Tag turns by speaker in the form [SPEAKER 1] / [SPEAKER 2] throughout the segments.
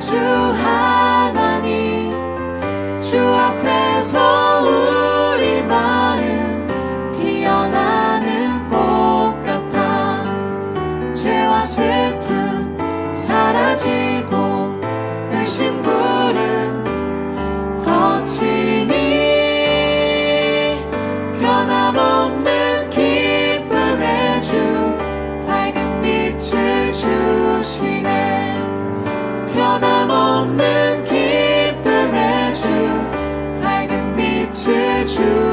[SPEAKER 1] 주 하나님, 주 앞에서 우리 마음 피어나는 꽃 같아. 죄와 슬픔 사라지고 의심부름 거치니 변함없는 기쁨의 주 밝은 빛을 주시네. 변함없는 기쁨의 주 밝은 빛을 주시네.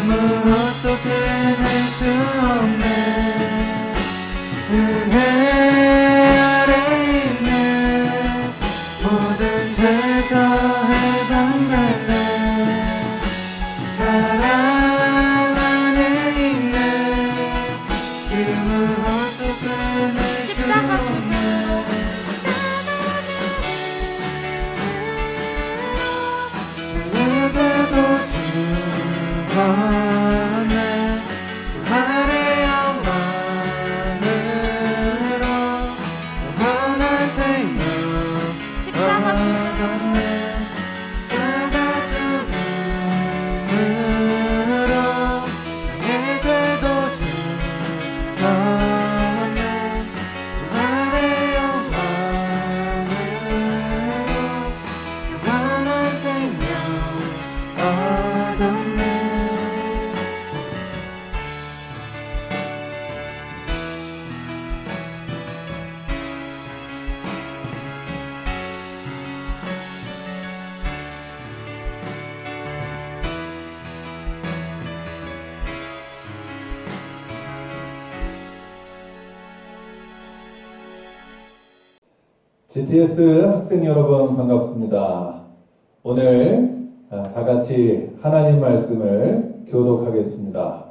[SPEAKER 2] 무엇도 끝낼 수 없네.
[SPEAKER 1] 아래 있네 모든 죄서 해방받네 사랑 안에 있네 그 무엇도 끊을 수 없네 이제도 주거네 말의 영광으로 영원한 생명 얻었네 내가 죽음으로 나의 죄도 주거네 말의 영광으로 영원한 생명 얻었네
[SPEAKER 2] GTS 학생 여러분 반갑습니다. 오늘 다 같이 하나님 말씀을 교독하겠습니다.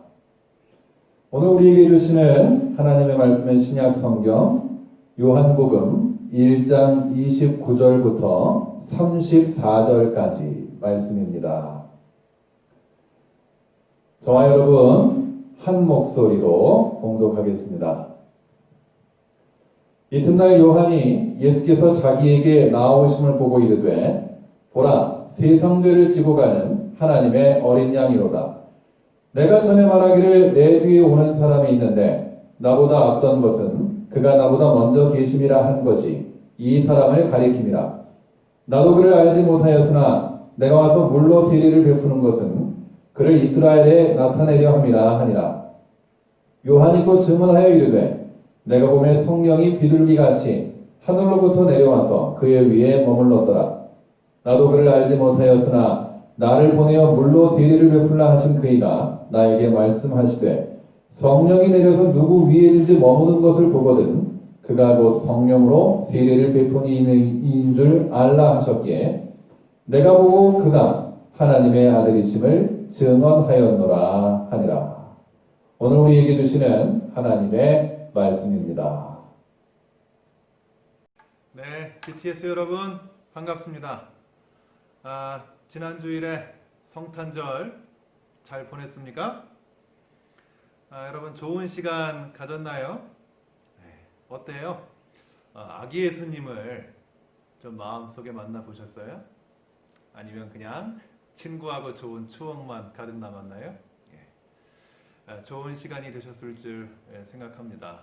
[SPEAKER 2] 오늘 우리에게 주시는 하나님의 말씀은 신약 성경 요한복음 1장 29절부터 34절까지 말씀입니다. 저와 여러분 한 목소리로 봉독하겠습니다. 이튿날 요한이 예수께서 자기에게 나아오심을 보고 이르되 보라 세상 죄를 지고 가는 하나님의 어린 양이로다. 내가 전에 말하기를 내 뒤에 오는 사람이 있는데 나보다 앞선 것은 그가 나보다 먼저 계심이라 한 것이 이 사람을 가리킴이라. 나도 그를 알지 못하였으나 내가 와서 물로 세례를 베푸는 것은 그를 이스라엘에 나타내려 함이라 하니라. 요한이 또 증언하여 이르되 내가 보매 성령이 비둘기같이 하늘로부터 내려와서 그의 위에 머물렀더라. 나도 그를 알지 못하였으나 나를 보내어 물로 세례를 베풀라 하신 그이가 나에게 말씀하시되 성령이 내려서 누구 위에든지 머무는 것을 보거든 그가 곧 성령으로 세례를 베푼 이인 줄 알라 하셨기에 내가 보고 그가 하나님의 아들이심을 증언하였노라 하니라. 오늘 우리에게 주시는 하나님의 말씀입니다.
[SPEAKER 3] 네, GTS 여러분 반갑습니다. 지난 주일에 성탄절 잘 보냈습니까? 여러분 좋은 시간 가졌나요? 네, 어때요? 아기 예수님을 좀 마음속에 만나보셨어요? 아니면 그냥 친구하고 좋은 추억만 가득 남았나요? 좋은 시간이 되셨을 줄 생각합니다.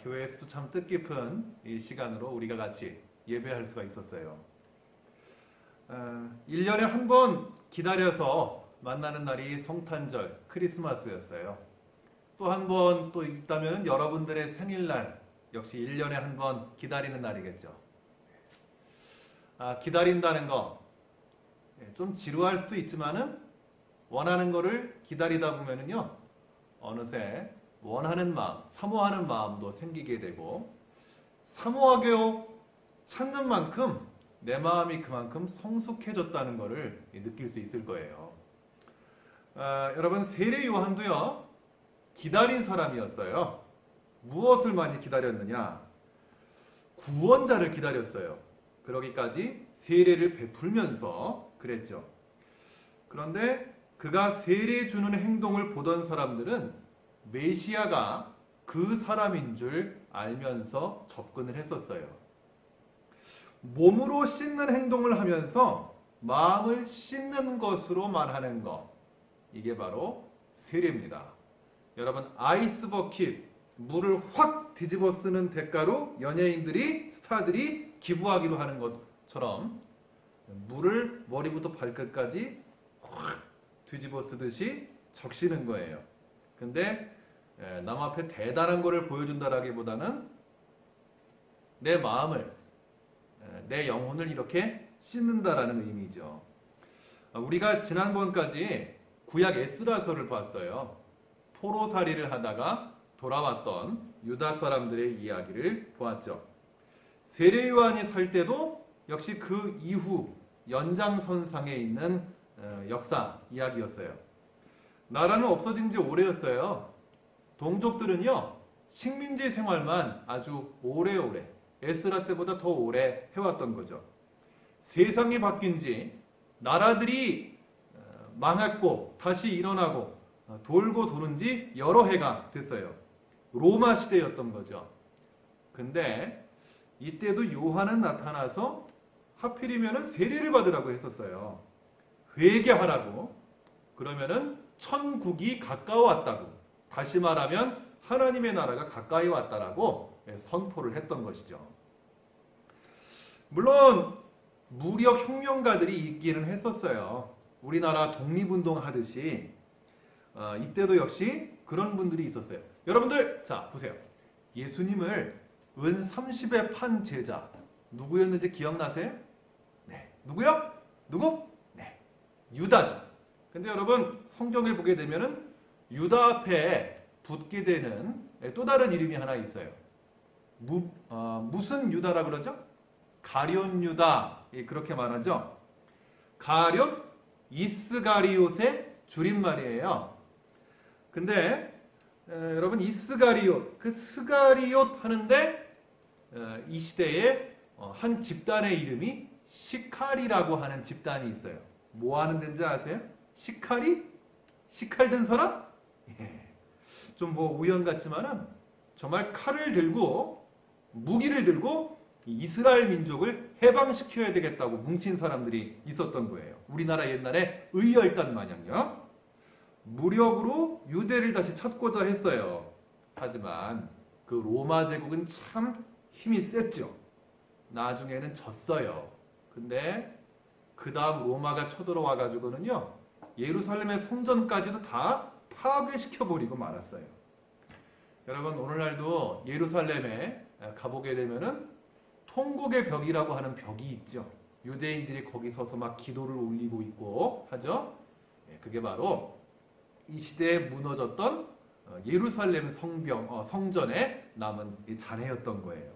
[SPEAKER 3] 교회에서도 참 뜻깊은 이 시간으로 우리가 같이 예배할 수가 있었어요. 1년에 한 번 기다려서 만나는 날이 성탄절, 크리스마스였어요. 또 한 번 또 있다면 여러분들의 생일날, 역시 1년에 한 번 기다리는 날이겠죠. 기다린다는 거 좀 지루할 수도 있지만은 원하는 거를 기다리다 보면은요 어느새 원하는 마음, 사모하는 마음도 생기게 되고 사모하고 찾는 만큼 내 마음이 그만큼 성숙해졌다는 것을 느낄 수 있을 거예요. 여러분 세례 요한도요 기다린 사람이었어요. 무엇을 많이 기다렸느냐? 구원자를 기다렸어요. 그러기까지 세례를 베풀면서 그랬죠. 그런데 그가 세례 주는 행동을 보던 사람들은 메시아가 그 사람인 줄 알면서 접근을 했었어요. 몸으로 씻는 행동을 하면서 마음을 씻는 것으로 말하는 것, 이게 바로 세례입니다. 여러분 아이스 버킷, 물을 확 뒤집어 쓰는 대가로 연예인들이, 스타들이 기부하기로 하는 것처럼 물을 머리부터 발끝까지 확 뒤집어 쓰듯이 적시는 거예요. 근데 남 앞에 대단한 거를 보여준다라기보다는 내 마음을, 내 영혼을 이렇게 씻는다라는 의미죠. 우리가 지난번까지 구약 에스라서를 봤어요. 포로살이를 하다가 돌아왔던 유다 사람들의 이야기를 보았죠. 세례 요한이 살 때도 역시 그 이후 연장선상에 있는 역사 이야기였어요. 나라는 없어진 지 오래였어요. 동족들은요, 식민지 생활만 아주 오래오래, 에스라 때보다 더 오래 해왔던 거죠. 세상이 바뀐 지 나라들이 망했고 다시 일어나고 돌고 도는 지 여러 해가 됐어요. 로마 시대였던 거죠. 근데 이때도 요한은 나타나서 하필이면은 세례를 받으라고 했었어요. 회개하라고. 그러면은 천국이 가까워왔다고. 다시 말하면 하나님의 나라가 가까이 왔다라고 선포를 했던 것이죠. 물론 무력 혁명가들이 있기는 했었어요. 우리나라 독립운동 하듯이 이때도 역시 그런 분들이 있었어요. 여러분들, 자 보세요. 예수님을 은 30에 판 제자 누구였는지 기억나세요? 네. 누구요? 누구? 네. 유다죠. 근데 여러분 성경에 보게 되면은 유다 앞에 붙게 되는 또 다른 이름이 하나 있어요. 무슨 유다라 그러죠? 가룟 유다. 그렇게 말하죠. 가룟 이스가리옷의 줄임말이에요. 근데 여러분 이스가리옷, 그 스가리옷 하는데 이 시대에 한 집단의 이름이 시칼이라고 하는 집단이 있어요. 뭐 하는 데인지 아세요? 시칼이? 시칼 든 사람? 예. 좀 뭐 우연 같지만은 정말 칼을 들고 무기를 들고 이스라엘 민족을 해방시켜야 되겠다고 뭉친 사람들이 있었던 거예요. 우리나라 옛날에 의열단 마냥요. 무력으로 유대를 다시 찾고자 했어요. 하지만 그 로마 제국은 참 힘이 셌죠. 나중에는 졌어요. 근데 그 다음 로마가 쳐들어와 가지고는요, 예루살렘의 성전까지도 다 파괴시켜버리고 말았어요. 여러분 오늘날도 예루살렘에 가보게 되면은 통곡의 벽이라고 하는 벽이 있죠. 유대인들이 거기 서서 막 기도를 올리고 있고 하죠. 그게 바로 이 시대에 무너졌던 예루살렘 성전에 남은 이 잔해였던 거예요.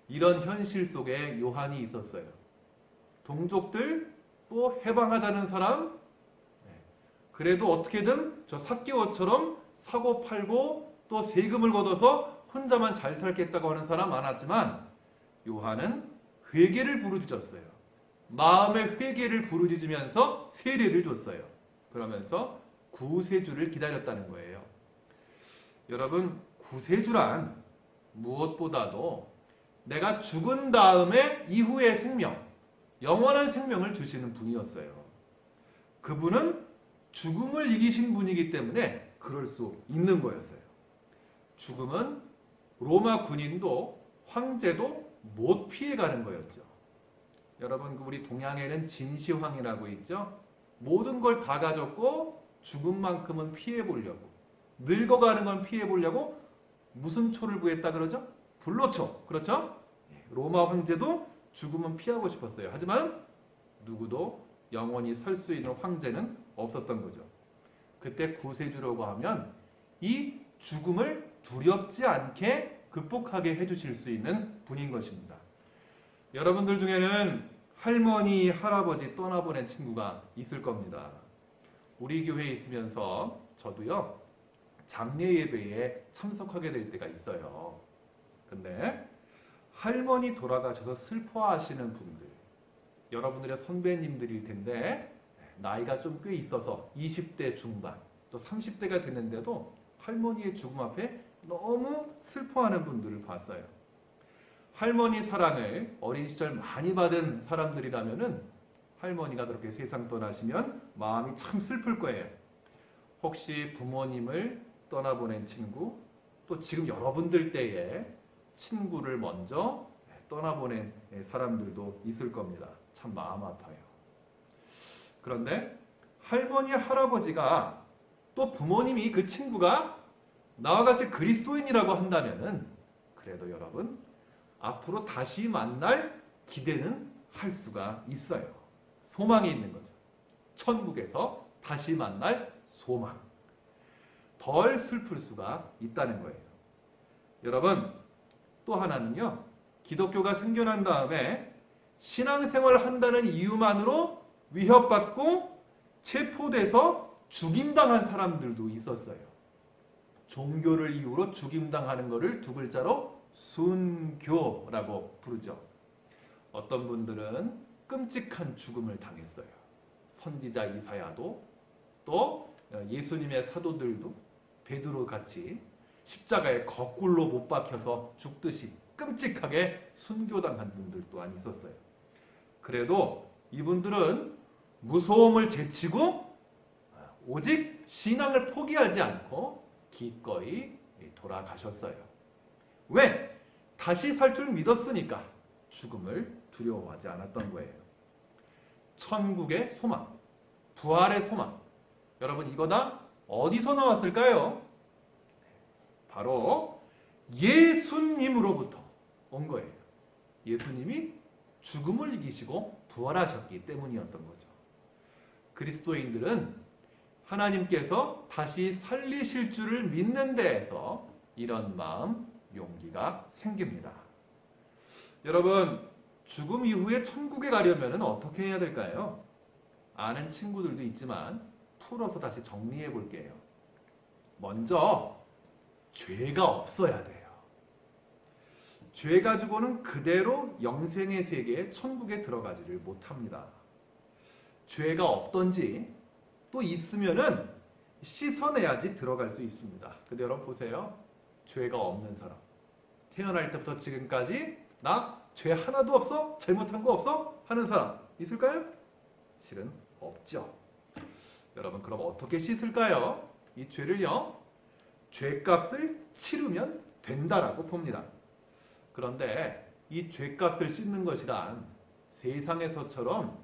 [SPEAKER 3] 이런 현실 속에 요한이 있었어요. 동족들 또 해방하자는 사람, 그래도 어떻게든 저 삭개오처럼 사고 팔고 또 세금을 걷어서 혼자만 잘 살겠다고 하는 사람 많았지만 요한은 회개를 부르짖었어요. 마음의 회개를 부르짖으면서 세례를 줬어요. 그러면서 구세주를 기다렸다는 거예요. 여러분, 구세주란 무엇보다도 내가 죽은 다음에 이후의 생명, 영원한 생명을 주시는 분이었어요. 그분은 죽음을 이기신 분이기 때문에 그럴 수 있는 거였어요. 죽음은 로마 군인도 황제도 못 피해가는 거였죠. 여러분, 우리 동양에는 진시황이라고 있죠. 모든 걸 다 가졌고 죽음만큼은 피해보려고, 늙어가는 건 피해보려고 무슨 초를 구했다 그러죠? 불로초. 그렇죠? 로마 황제도 죽음은 피하고 싶었어요. 하지만 누구도 영원히 설 수 있는 황제는 없었던 거죠. 그때 구세주라고 하면 이 죽음을 두렵지 않게 극복하게 해주실 수 있는 분인 것입니다. 여러분들 중에는 할머니, 할아버지 떠나보낸 친구가 있을 겁니다. 우리 교회에 있으면서 저도요, 장례 예배에 참석하게 될 때가 있어요. 근데 할머니 돌아가셔서 슬퍼하시는 분들, 여러분들의 선배님들일 텐데 나이가 좀 꽤 있어서 20대 중반 또 30대가 됐는데도 할머니의 죽음 앞에 너무 슬퍼하는 분들을 봤어요. 할머니 사랑을 어린 시절 많이 받은 사람들이라면은 할머니가 그렇게 세상 떠나시면 마음이 참 슬플 거예요. 혹시 부모님을 떠나보낸 친구, 또 지금 여러분들 때에 친구를 먼저 떠나보낸 사람들도 있을 겁니다. 참 마음 아파요. 그런데 할머니, 할아버지가 또 부모님이 그 친구가 나와 같이 그리스도인이라고 한다면은 그래도 여러분 앞으로 다시 만날 기대는 할 수가 있어요. 소망이 있는 거죠. 천국에서 다시 만날 소망. 덜 슬플 수가 있다는 거예요. 여러분, 또 하나는요. 기독교가 생겨난 다음에 신앙생활을 한다는 이유만으로 위협받고 체포돼서 죽임당한 사람들도 있었어요. 종교를 이유로 죽임당하는 것을 두 글자로 순교라고 부르죠. 어떤 분들은 끔찍한 죽음을 당했어요. 선지자 이사야도, 또 예수님의 사도들도 베드로 같이 십자가에 거꾸로 못 박혀서 죽듯이 끔찍하게 순교당한 분들 또한 있었어요. 그래도 이분들은 무서움을 제치고 오직 신앙을 포기하지 않고 기꺼이 돌아가셨어요. 왜? 다시 살 줄 믿었으니까 죽음을 두려워하지 않았던 거예요. 천국의 소망, 부활의 소망. 여러분, 이거 다 어디서 나왔을까요? 바로 예수님으로부터 온 거예요. 예수님이 죽음을 이기시고 부활하셨기 때문이었던 거죠. 그리스도인들은 하나님께서 다시 살리실 줄을 믿는 데에서 이런 마음, 용기가 생깁니다. 여러분, 죽음 이후에 천국에 가려면 어떻게 해야 될까요? 아는 친구들도 있지만 풀어서 다시 정리해 볼게요. 먼저 죄가 없어야 돼요. 죄 가지고는 그대로 영생의 세계에 천국에 들어가지를 못합니다. 죄가 없던지 또 있으면은 씻어내야지 들어갈 수 있습니다. 근데 여러분 보세요. 죄가 없는 사람. 태어날 때부터 지금까지 나 죄 하나도 없어? 잘못한 거 없어? 하는 사람 있을까요? 실은 없죠. 여러분, 그럼 어떻게 씻을까요? 이 죄를요. 죄값을 치르면 된다라고 봅니다. 그런데 이 죄값을 씻는 것이란 세상에서처럼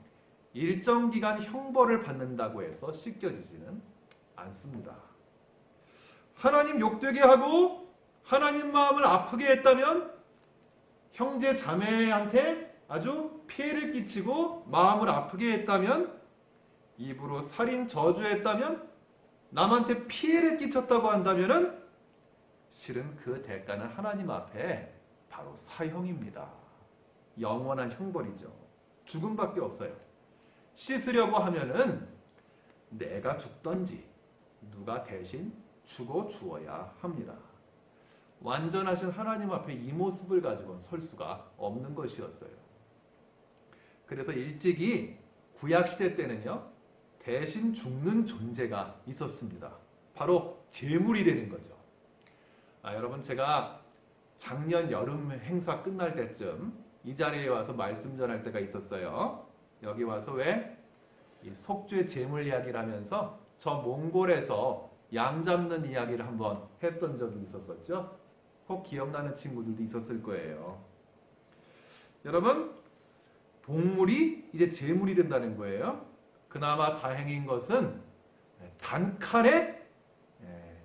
[SPEAKER 3] 일정 기간 형벌을 받는다고 해서 씻겨지지는 않습니다. 하나님 욕되게 하고 하나님 마음을 아프게 했다면 형제 자매한테 아주 피해를 끼치고 마음을 아프게 했다면 입으로 살인 저주했다면 남한테 피해를 끼쳤다고 한다면은 실은 그 대가는 하나님 앞에 바로 사형입니다. 영원한 형벌이죠. 죽음밖에 없어요. 씻으려고 하면은 내가 죽던지 누가 대신 죽어 주어야 합니다. 완전하신 하나님 앞에 이 모습을 가지고는 설 수가 없는 것이었어요. 그래서 일찍이 구약시대 때는요. 대신 죽는 존재가 있었습니다. 바로 제물이 되는 거죠. 여러분, 제가 작년 여름 행사 끝날 때쯤 이 자리에 와서 말씀 전할 때가 있었어요. 여기 와서 왜 이 속죄 제물 이야기를 하면서 저 몽골에서 양 잡는 이야기를 한번 했던 적이 있었었죠. 혹 기억나는 친구들도 있었을 거예요. 여러분, 동물이 이제 제물이 된다는 거예요. 그나마 다행인 것은 단칼에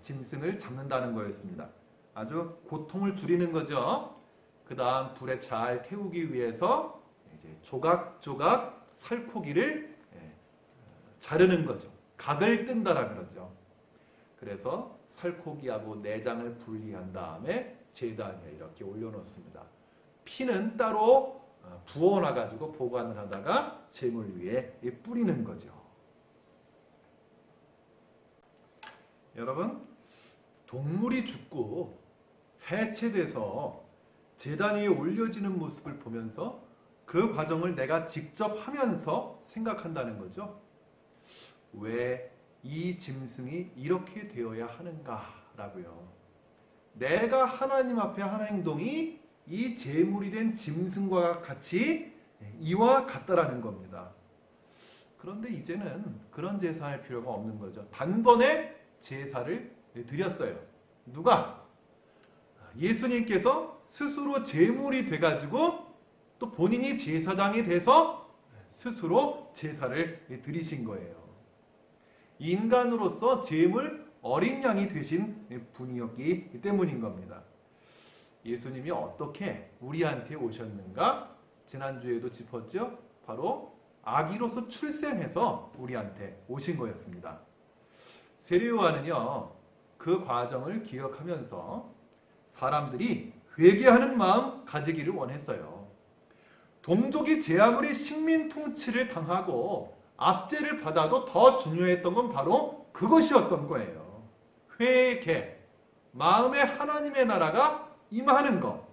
[SPEAKER 3] 짐승을 잡는다는 거였습니다. 아주 고통을 줄이는 거죠. 그 다음 불에 잘 태우기 위해서 이제 조각조각 살코기를 자르는 거죠. 각을 뜬다라 그러죠. 그래서 살코기하고 내장을 분리한 다음에 제단에 이렇게 올려놓습니다. 피는 따로 부어놔가지고 보관을 하다가 제물 위에 뿌리는 거죠. 여러분, 동물이 죽고 해체돼서 제단 위에 올려지는 모습을 보면서 그 과정을 내가 직접 하면서 생각한다는 거죠. 왜 이 짐승이 이렇게 되어야 하는가라고요. 내가 하나님 앞에 하는 행동이 이 제물이 된 짐승과 같이 이와 같다라는 겁니다. 그런데 이제는 그런 제사할 필요가 없는 거죠. 단번에 제사를 드렸어요. 누가? 예수님께서 스스로 제물이 돼가지고 또 본인이 제사장이 돼서 스스로 제사를 드리신 거예요. 인간으로서 제물 어린 양이 되신 분이었기 때문인 겁니다. 예수님이 어떻게 우리한테 오셨는가? 지난주에도 짚었죠? 바로 아기로서 출생해서 우리한테 오신 거였습니다. 세례요한은요, 그 과정을 기억하면서 사람들이 회개하는 마음 가지기를 원했어요. 동족이 제 아무리 식민 통치를 당하고 압제를 받아도 더 중요했던 건 바로 그것이었던 거예요. 회개, 마음에 하나님의 나라가 임하는 것,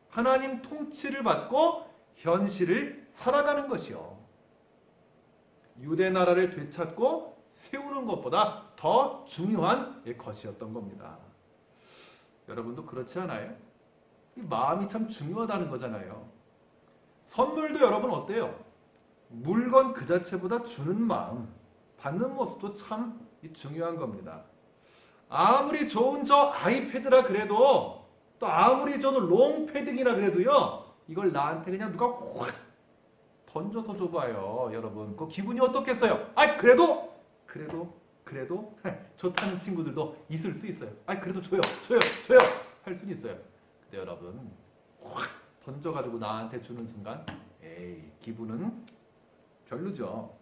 [SPEAKER 3] 하나님 통치를 받고 현실을 살아가는 것이요. 유대 나라를 되찾고 세우는 것보다 더 중요한 것이었던 겁니다. 여러분도 그렇지 않아요? 이 마음이 참 중요하다는 거잖아요. 선물도 여러분 어때요? 물건 그 자체보다 주는 마음, 받는 모습도 참 중요한 겁니다. 아무리 좋은 저 아이패드라 그래도 또 아무리 저는 롱패딩이라 그래도요, 이걸 나한테 그냥 누가 확 던져서 줘봐요. 여러분 그 기분이 어떻겠어요? 그래도 좋다는 친구들도 있을 수 있어요. 그래도 줘요 할 수는 있어요. 근데 여러분 확 던져가지고 나한테 주는 순간 기분은 별로죠.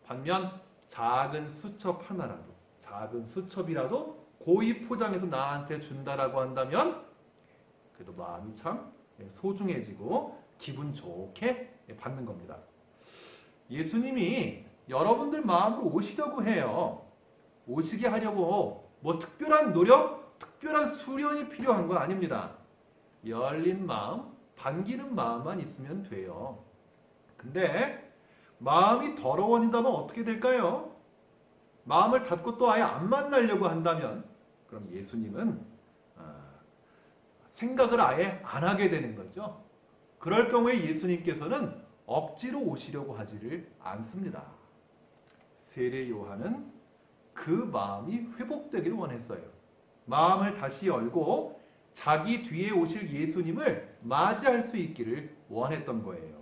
[SPEAKER 3] 반면 작은 수첩 하나라도, 작은 수첩이라도 고이 포장해서 나한테 준다라고 한다면 그래도 마음이 참 소중해지고 기분 좋게 받는 겁니다. 예수님이 여러분들 마음으로 오시려고 해요. 오시게 하려고 뭐 특별한 노력, 특별한 수련이 필요한 거 아닙니다. 열린 마음, 반기는 마음만 있으면 돼요. 근데 마음이 더러워진다면 어떻게 될까요? 마음을 닫고 또 아예 안 만나려고 한다면 그럼 예수님은 생각을 아예 안 하게 되는 거죠. 그럴 경우에 예수님께서는 억지로 오시려고 하지를 않습니다. 세례 요한은 그 마음이 회복되기를 원했어요. 마음을 다시 열고 자기 뒤에 오실 예수님을 맞이할 수 있기를 원했던 거예요.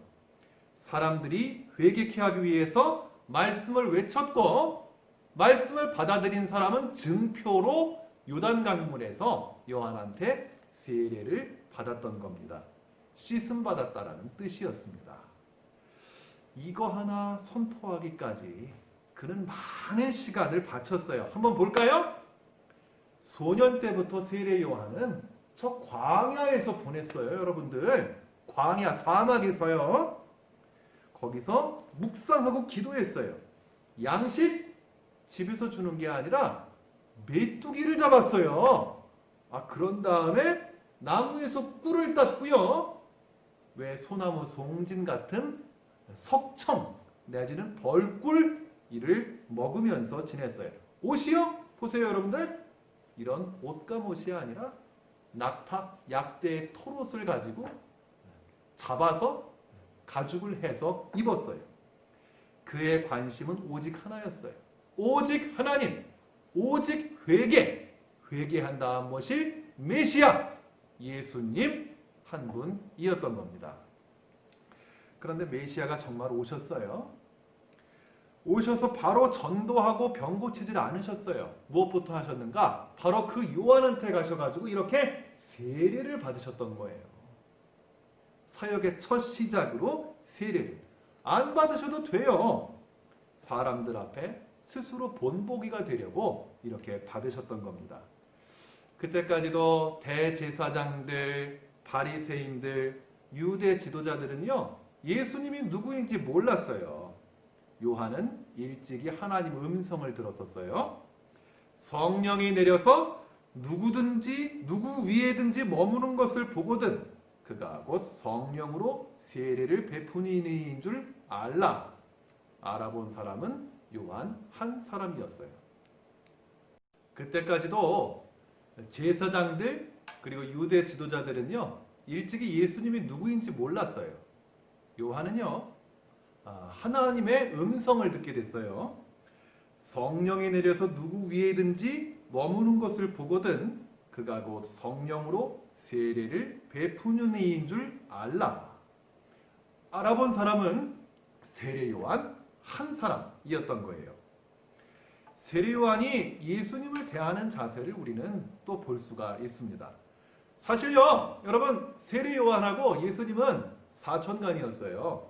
[SPEAKER 3] 사람들이 회개케 하기 위해서 말씀을 외쳤고 말씀을 받아들인 사람은 증표로 요단강물에서 요한한테 세례를 받았던 겁니다. 씻음 받았다라는 뜻이었습니다. 이거 하나 선포하기까지 그는 많은 시간을 바쳤어요. 한번 볼까요? 소년 때부터 세례 요한은 저 광야에서 보냈어요. 여러분들 광야 사막에서요. 거기서 묵상하고 기도했어요. 양식 집에서 주는 게 아니라 메뚜기를 잡았어요. 그런 다음에 나무에서 꿀을 땄고요. 왜 소나무 송진 같은 석청 내지는 벌꿀 이를 먹으면서 지냈어요. 옷이요? 보세요 여러분들. 이런 옷감옷이 아니라 낙타, 약대의 털옷을 가지고 잡아서 가죽을 해서 입었어요. 그의 관심은 오직 하나였어요. 오직 하나님, 오직 회개, 회개한 다음 모실 메시아, 예수님 한 분이었던 겁니다. 그런데 메시아가 정말 오셨어요. 오셔서 바로 전도하고 병 고치질 않으셨어요. 무엇부터 하셨는가? 바로 그 요한한테 가셔가지고 이렇게 세례를 받으셨던 거예요. 사역의 첫 시작으로 세례를 안 받으셔도 돼요. 사람들 앞에 스스로 본보기가 되려고 이렇게 받으셨던 겁니다. 그때까지도 대제사장들, 바리새인들, 유대 지도자들은요 예수님이 누구인지 몰랐어요. 요한은 일찍이 하나님 음성을 들었었어요. 성령이 내려서 누구든지 누구 위에든지 머무는 것을 보거든 그가 곧 성령으로 세례를 베푸는 이인 줄 알아본 사람은 요한 한 사람이었어요. 그때까지도 제사장들 그리고 유대 지도자들은요 일찍이 예수님이 누구인지 몰랐어요. 요한은요 하나님의 음성을 듣게 됐어요. 성령이 내려서 누구 위에든지 머무는 것을 보거든 그가 곧 성령으로 세례를 베푸는 이인 줄 알아본 사람은 세례 요한 한 사람이었던 거예요. 세례 요한이 예수님을 대하는 자세를 우리는 또 볼 수가 있습니다. 사실요 여러분 세례 요한하고 예수님은 사촌간이었어요.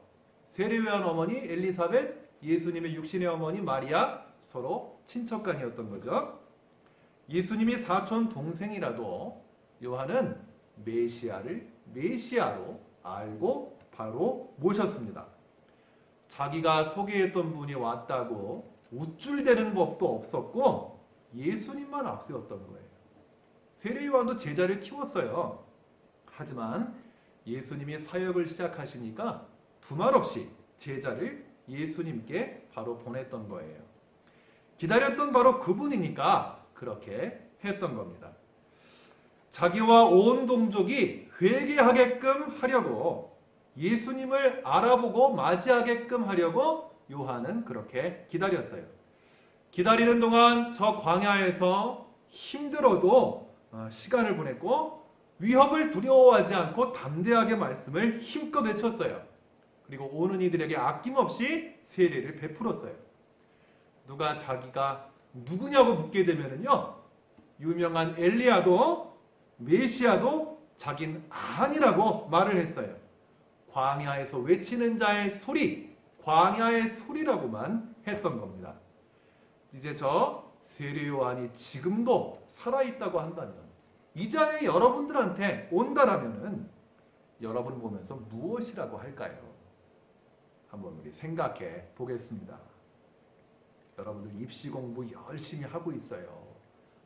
[SPEAKER 3] 세례 요한 어머니 엘리사벳, 예수님의 육신의 어머니 마리아 서로 친척간이었던 거죠. 예수님이 사촌 동생이라도 요한은 메시아를 메시아로 알고 바로 모셨습니다. 자기가 소개했던 분이 왔다고 우쭐대는 법도 없었고 예수님만 앞세웠던 거예요. 세례요한도 제자를 키웠어요. 하지만 예수님이 사역을 시작하시니까 두말 없이 제자를 예수님께 바로 보냈던 거예요. 기다렸던 바로 그분이니까 그렇게 했던 겁니다. 자기와 온 동족이 회개하게끔 하려고, 예수님을 알아보고 맞이하게끔 하려고 요한은 그렇게 기다렸어요. 기다리는 동안 저 광야에서 힘들어도 시간을 보냈고 위협을 두려워하지 않고 담대하게 말씀을 힘껏 외쳤어요. 그리고 오는 이들에게 아낌없이 세례를 베풀었어요. 누가 자기가 누구냐고 묻게 되면은요, 유명한 엘리야도 메시아도 자긴 아니라고 말을 했어요. 광야에서 외치는 자의 소리, 광야의 소리라고만 했던 겁니다. 이제 저 세례 요한이 지금도 살아있다고 한다면, 이 자리에 여러분들한테 온다라면은 여러분 보면서 무엇이라고 할까요? 한번 우리 생각해 보겠습니다. 여러분들 입시 공부 열심히 하고 있어요.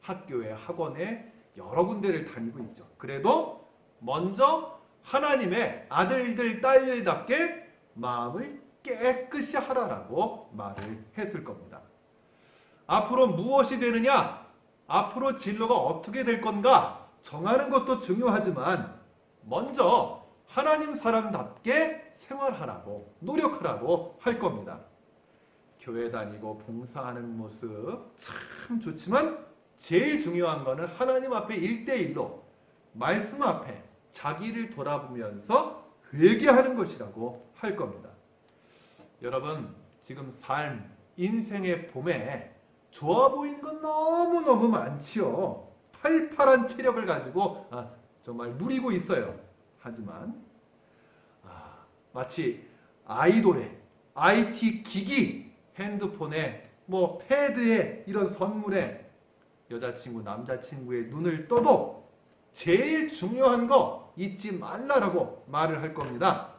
[SPEAKER 3] 학교에, 학원에 여러 군데를 다니고 있죠. 그래도 먼저 하나님의 아들들, 딸들답게 마음을 깨끗이 하라라고 말을 했을 겁니다. 앞으로 무엇이 되느냐? 앞으로 진로가 어떻게 될 건가? 정하는 것도 중요하지만 먼저 하나님 사람답게 생활하라고, 노력하라고 할 겁니다. 교회 다니고 봉사하는 모습 참 좋지만 제일 중요한 거는 하나님 앞에 1대1로 말씀 앞에 자기를 돌아보면서 회개하는 것이라고 할 겁니다. 여러분, 지금 삶, 인생의 봄에 좋아 보이는 건 너무너무 많지요. 팔팔한 체력을 가지고 정말 누리고 있어요. 하지만 마치 아이돌에, IT 기기, 핸드폰에, 뭐 패드에, 이런 선물에 여자친구, 남자친구의 눈을 떠도 제일 중요한 거 잊지 말라라고 말을 할 겁니다.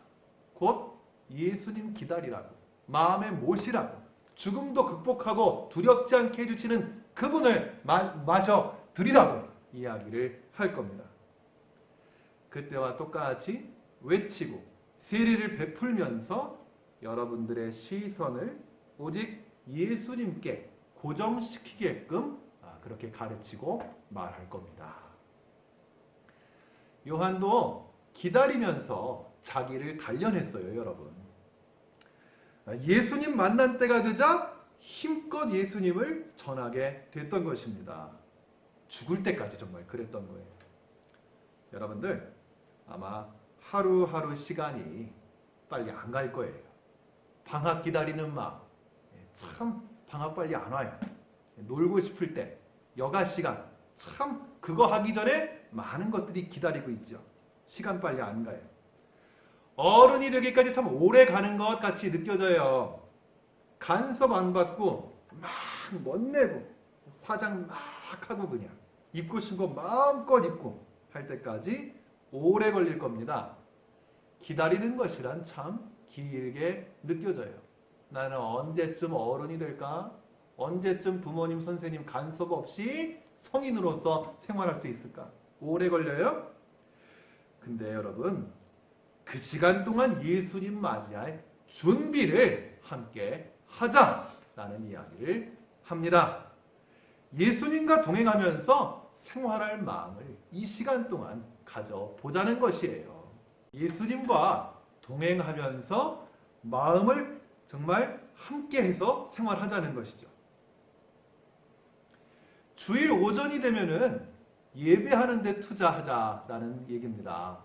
[SPEAKER 3] 곧 예수님 기다리라고, 마음에 모시라고, 죽음도 극복하고 두렵지 않게 해주시는 그분을 마셔 드리라고 이야기를 할 겁니다. 그때와 똑같이 외치고 세례를 베풀면서 여러분들의 시선을 오직 예수님께 고정시키게끔 그렇게 가르치고 말할 겁니다. 요한도 기다리면서 자기를 단련했어요, 여러분. 예수님 만난 때가 되자 힘껏 예수님을 전하게 됐던 것입니다. 죽을 때까지 정말 그랬던 거예요. 여러분들 아마 하루하루 시간이 빨리 안 갈 거예요. 방학 기다리는 마음, 참 방학 빨리 안 와요. 놀고 싶을 때, 여가 시간, 참 그거 하기 전에 많은 것들이 기다리고 있죠. 시간 빨리 안 가요. 어른이 되기까지 참 오래 가는 것 같이 느껴져요. 간섭 안 받고 막 멋내고 화장 막 하고 그냥 입고 싶은 거 마음껏 입고 할 때까지 오래 걸릴 겁니다. 기다리는 것이란 참 길게 느껴져요. 나는 언제쯤 어른이 될까? 언제쯤 부모님, 선생님 간섭 없이 성인으로서 생활할 수 있을까? 오래 걸려요? 근데 여러분, 그 시간 동안 예수님 맞이할 준비를 함께 하자라는 이야기를 합니다. 예수님과 동행하면서 생활할 마음을 이 시간 동안 가져보자는 것이에요. 예수님과 동행하면서 마음을 정말 함께해서 생활하자는 것이죠. 주일 오전이 되면은 예배하는 데 투자하자라는 얘기입니다.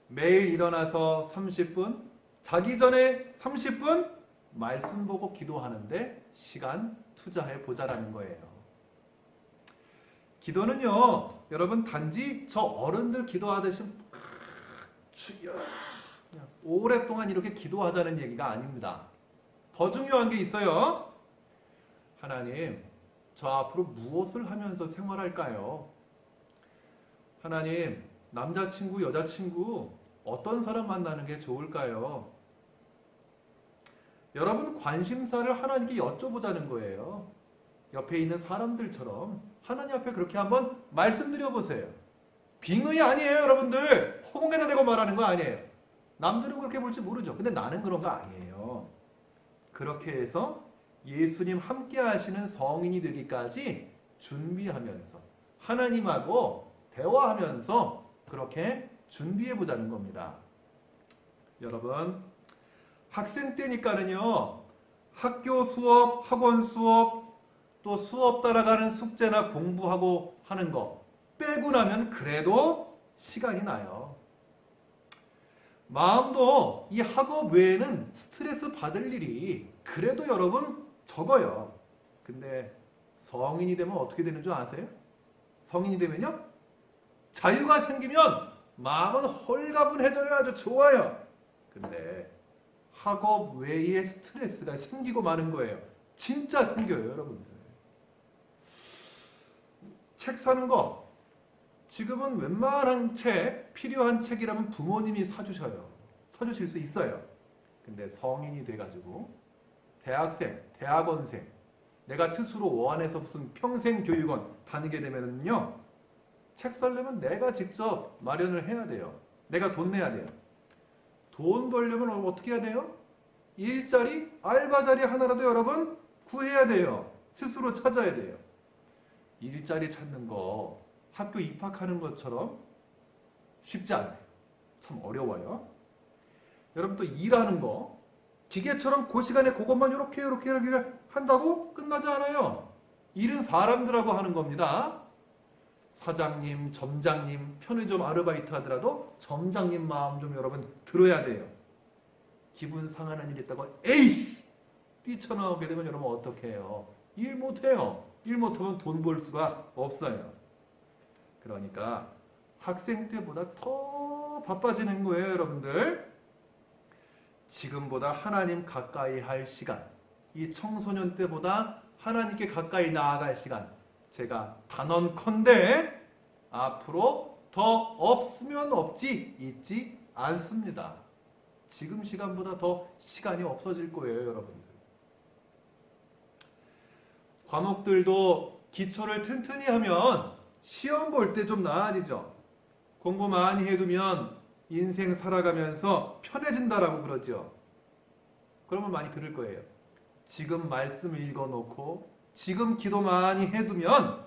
[SPEAKER 3] 매일 일어나서 30분, 자기 전에 30분 말씀 보고 기도하는데 시간 투자해 보자라는 거예요. 기도는요, 여러분 단지 저 어른들 기도하듯이 주여 그냥 오랫동안 이렇게 기도하자는 얘기가 아닙니다. 더 중요한 게 있어요. 하나님, 저 앞으로 무엇을 하면서 생활할까요? 하나님, 남자친구, 여자친구 어떤 사람 만나는 게 좋을까요? 여러분 관심사를 하나님께 여쭤보자는 거예요. 옆에 있는 사람들처럼 하나님 앞에 그렇게 한번 말씀드려 보세요. 빙의 아니에요, 여러분들. 허공에다 대고 말하는 거 아니에요. 남들은 그렇게 볼지 모르죠. 근데 나는 그런 거 아니에요. 그렇게 해서 예수님 함께 하시는 성인이 되기까지 준비하면서 하나님하고 대화하면서 그렇게 준비해 보자는 겁니다. 여러분, 학생 때니까는요, 학교 수업, 학원 수업, 또 수업 따라가는 숙제나 공부하고 하는 거 빼고 나면 그래도 시간이 나요. 마음도 이 학업 외에는 스트레스 받을 일이 그래도 여러분 적어요. 근데 성인이 되면 어떻게 되는 줄 아세요? 성인이 되면요, 자유가 생기면 마음은 홀가분해져야 아주 좋아요. 근데 학업 외에 스트레스가 생기고 마는 거예요. 진짜 생겨요, 여러분들. 책 사는 거, 지금은 웬만한 책, 필요한 책이라면 부모님이 사주셔요. 사주실 수 있어요. 근데 성인이 돼가지고 대학생, 대학원생, 내가 스스로 원해서 무슨 평생교육원 다니게 되면요, 책 사려면 내가 직접 마련을 해야 돼요. 내가 돈 내야 돼요. 돈 벌려면 어떻게 해야 돼요? 일자리, 알바자리 하나라도 여러분 구해야 돼요. 스스로 찾아야 돼요. 일자리 찾는 거 학교 입학하는 것처럼 쉽지 않아요. 참 어려워요. 여러분 또 일하는 거 기계처럼 그 시간에 그것만 이렇게 한다고 끝나지 않아요. 일은 사람들하고 하는 겁니다. 사장님, 점장님, 편의점 아르바이트 하더라도 점장님 마음 좀 여러분 들어야 돼요. 기분 상하는 일 있다고 에이! 뛰쳐나오게 되면 여러분 어떻게 해요? 일 못해요. 일 못하면 돈 벌 수가 없어요. 그러니까 학생 때보다 더 바빠지는 거예요, 여러분들. 지금보다 하나님 가까이 할 시간, 이 청소년 때보다 하나님께 가까이 나아갈 시간, 제가 단언컨대 앞으로 더 없으면 없지 있지 않습니다. 지금 시간보다 더 시간이 없어질 거예요, 여러분들. 과목들도 기초를 튼튼히 하면 시험 볼 때 좀 나아지죠. 공부 많이 해두면 인생 살아가면서 편해진다라고 그러죠. 그러면 많이 들을 거예요. 지금 말씀 읽어놓고 지금 기도 많이 해두면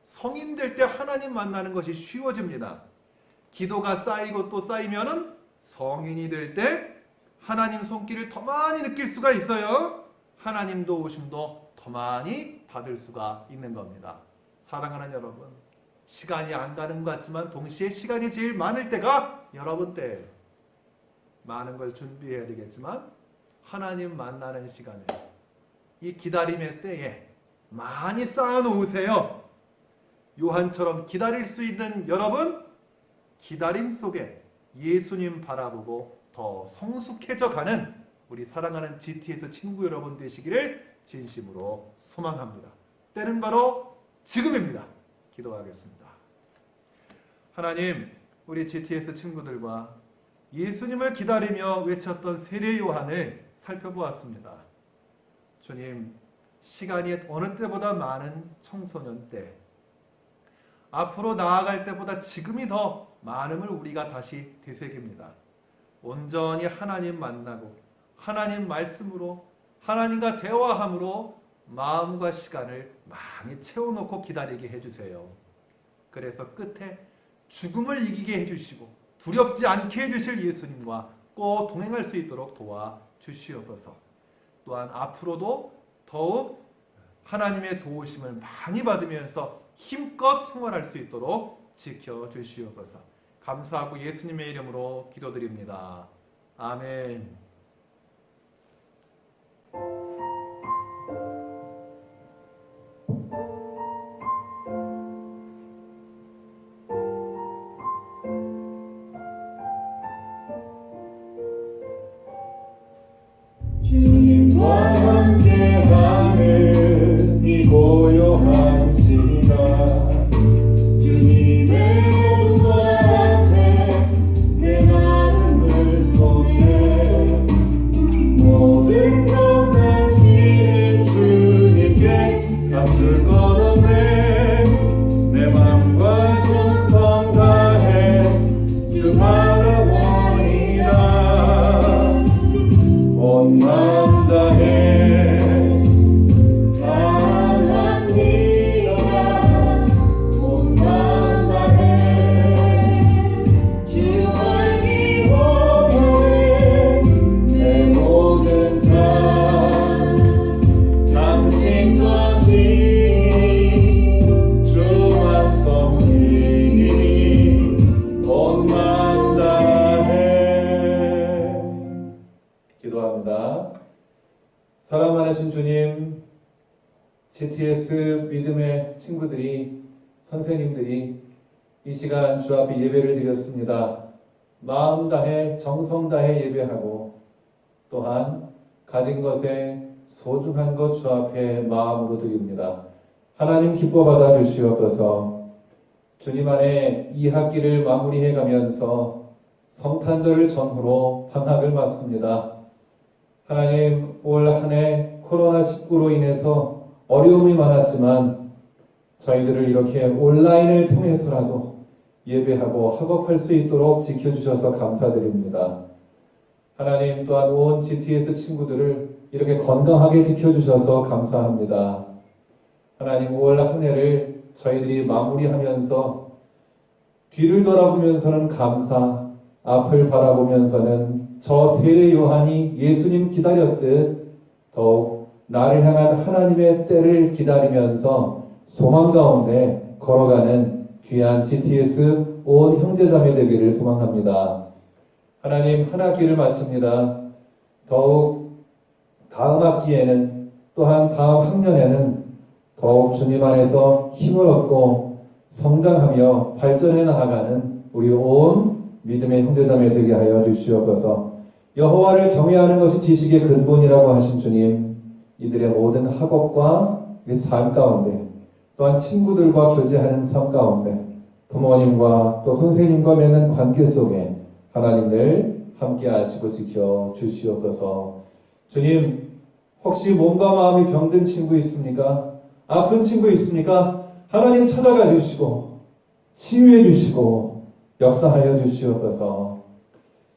[SPEAKER 3] 성인 될 때 하나님 만나는 것이 쉬워집니다. 기도가 쌓이고 또 쌓이면은 성인이 될 때 하나님 손길을 더 많이 느낄 수가 있어요. 하나님 도우심도 더 많이 받을 수가 있는 겁니다. 사랑하는 여러분, 시간이 안 가는 것 같지만 동시에 시간이 제일 많을 때가 여러분 때예요. 많은 걸 준비해야 되겠지만 하나님 만나는 시간을 이 기다림의 때에 많이 쌓아놓으세요. 요한처럼 기다릴 수 있는 여러분, 기다림 속에 예수님 바라보고 더 성숙해져 가는 우리 사랑하는 GTS 친구 여러분 되시기를 진심으로 소망합니다. 때는 바로 지금입니다. 기도하겠습니다. 하나님, 우리 GTS 친구들과 예수님을 기다리며 외쳤던 세례 요한을 살펴보았습니다. 주님, 시간이 어느 때보다 많은 청소년 때, 앞으로 나아갈 때보다 지금이 더 많음을 우리가 다시 되새깁니다. 온전히 하나님 만나고 하나님 말씀으로 하나님과 대화함으로 마음과 시간을 많이 채워놓고 기다리게 해주세요. 그래서 끝에 죽음을 이기게 해주시고 두렵지 않게 해주실 예수님과 꼭 동행할 수 있도록 도와주시옵소서. 또한 앞으로도 더욱 하나님의 도우심을 많이 받으면서 힘껏 생활할 수 있도록 지켜주시옵소서. 감사하고 예수님의 이름으로 기도드립니다. 아멘.
[SPEAKER 1] 주님과 함께하는 이 고요한 시간, 주님의 몸과 함께
[SPEAKER 2] 사랑하신 주님, GTS 믿음의 친구들이, 선생님들이 이 시간 주 앞에 예배를 드렸습니다. 마음 다해 정성 다해 예배하고 또한 가진 것에 소중한 것 주 앞에 마음으로 드립니다. 하나님 기뻐 받아 주시옵소서. 주님 안에 이 학기를 마무리해 가면서 성탄절을 전후로 방학을 맞습니다. 하나님 올 한 해 코로나19로 인해서 어려움이 많았지만 저희들을 이렇게 온라인을 통해서라도 예배하고 학업할 수 있도록 지켜주셔서 감사드립니다. 하나님 또한 온 GTS 친구들을 이렇게 건강하게 지켜주셔서 감사합니다. 하나님 올 한 해를 저희들이 마무리하면서 뒤를 돌아보면서는 감사, 앞을 바라보면서는 저 세례 요한이 예수님 기다렸듯 더욱 나를 향한 하나님의 때를 기다리면서 소망 가운데 걸어가는 귀한 GTS 온 형제자매 되기를 소망합니다. 하나님 한 학기를 마칩니다. 더욱 다음 학기에는 또한 다음 학년에는 더욱 주님 안에서 힘을 얻고 성장하며 발전해 나아가는 우리 온 믿음의 형제자매 되게 하여 주시옵소서. 여호와를 경외하는 것이 지식의 근본이라고 하신 주님, 이들의 모든 학업과 삶 가운데 또한 친구들과 교제하는 삶 가운데 부모님과 또 선생님과 맺는 관계 속에 하나님 늘 함께 하시고 지켜 주시옵소서. 주님, 혹시 몸과 마음이 병든 친구 있습니까? 아픈 친구 있습니까? 하나님 찾아가 주시고 치유해 주시고 역사하여 주시옵소서.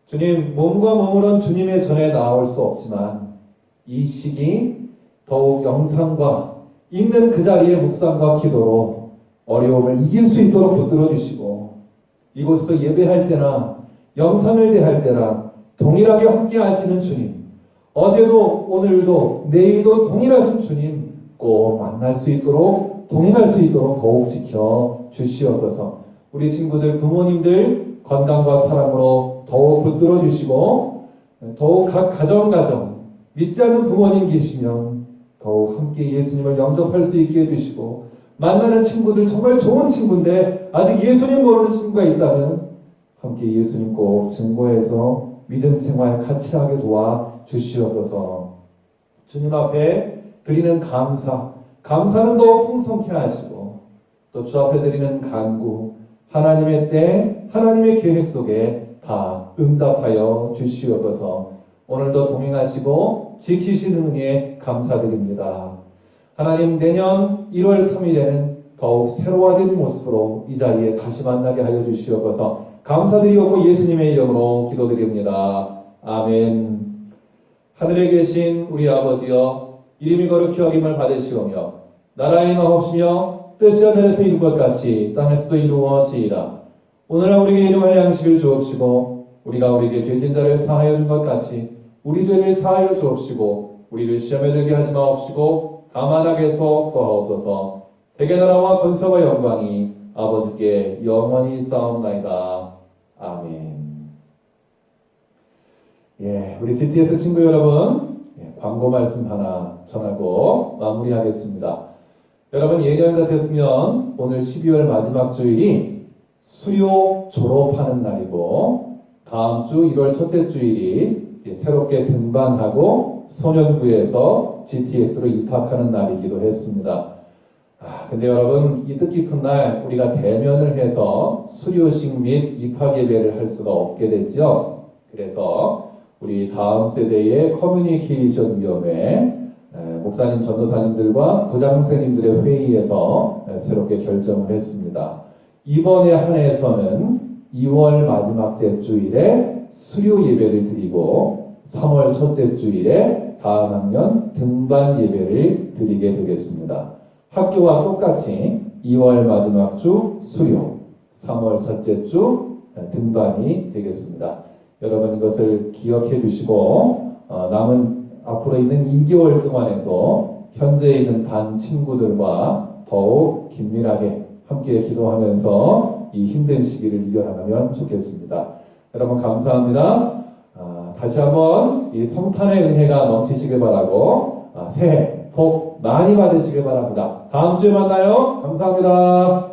[SPEAKER 2] 주님, 몸과 몸으로는 주님의 전에 나올 수 없지만 이 시기 더욱 영상과 있는 그 자리의 묵상과 기도로 어려움을 이길 수 있도록 붙들어 주시고 이곳에서 예배할 때나 영상을 대할 때나 동일하게 함께 하시는 주님, 어제도 오늘도 내일도 동일하신 주님 꼭 만날 수 있도록 동행할 수 있도록 더욱 지켜 주시옵소서. 우리 친구들 부모님들 건강과 사랑으로 더욱 붙들어 주시고 더욱 각 가정 믿지 않는 부모님 계시면 더욱 함께 예수님을 영접할 수 있게 해주시고 만나는 친구들 정말 좋은 친구인데 아직 예수님 모르는 친구가 있다면 함께 예수님 꼭 증거해서 믿음 생활 같이 하게 도와 주시옵소서. 주님 앞에 드리는 감사는 더욱 풍성케 하시고 또 주 앞에 드리는 간구 하나님의 때 하나님의 계획 속에 다 응답하여 주시옵소서. 오늘도 동행하시고 지키시는 은혜에 감사드립니다. 하나님 내년 1월 3일에는 더욱 새로워진 모습으로 이 자리에 다시 만나게 하여 주시옵소서. 감사드리옵고 예수님의 이름으로 기도드립니다. 아멘. 하늘에 계신 우리 아버지여, 이름이 거룩히 여김을 받으시오며 나라의 마옵시며 뜻이 하늘에서 이룬 것 같이 땅에서도 이루어지이다. 오늘 우리에게 일용할 양식을 주옵시고 우리가 우리에게 죄진 자를 사하여 준 것 같이 우리 죄를 사하여 주옵시고 우리를 시험에 들게 하지 마옵시고 다만 악에서 구하옵소서. 대개 나라와 권세와 영광이 아버지께 영원히 쌓옵나이다. 아멘. 우리 GTS 친구 여러분, 광고 말씀 하나 전하고 마무리하겠습니다. 여러분, 예년 같았으면 오늘 12월 마지막 주일이 수료 졸업하는 날이고 다음 주 1월 첫째 주일이 새롭게 등반하고 소년부에서 GTS로 입학하는 날이기도 했습니다. 근데 여러분, 이 뜻깊은 날 우리가 대면을 해서 수료식 및 입학 예배를 할 수가 없게 됐죠. 그래서 우리 다음 세대의 커뮤니케이션 위원회 목사님, 전도사님들과 부장선생님들의 회의에서 새롭게 결정을 했습니다. 이번에 한 해에서는 2월 마지막 주일에 수료 예배를 드리고 3월 첫째 주일에 다음 학년 등반 예배를 드리게 되겠습니다. 학교와 똑같이 2월 마지막 주 수료, 3월 첫째 주 등반이 되겠습니다. 여러분 이것을 기억해 두시고 남은 앞으로 있는 2개월 동안에도 현재 있는 반 친구들과 더욱 긴밀하게 함께 기도하면서 이 힘든 시기를 이겨나가면 좋겠습니다. 여러분 감사합니다. 다시 한번 이 성탄의 은혜가 넘치시길 바라고 새해 복 많이 받으시길 바랍니다. 다음 주에 만나요. 감사합니다.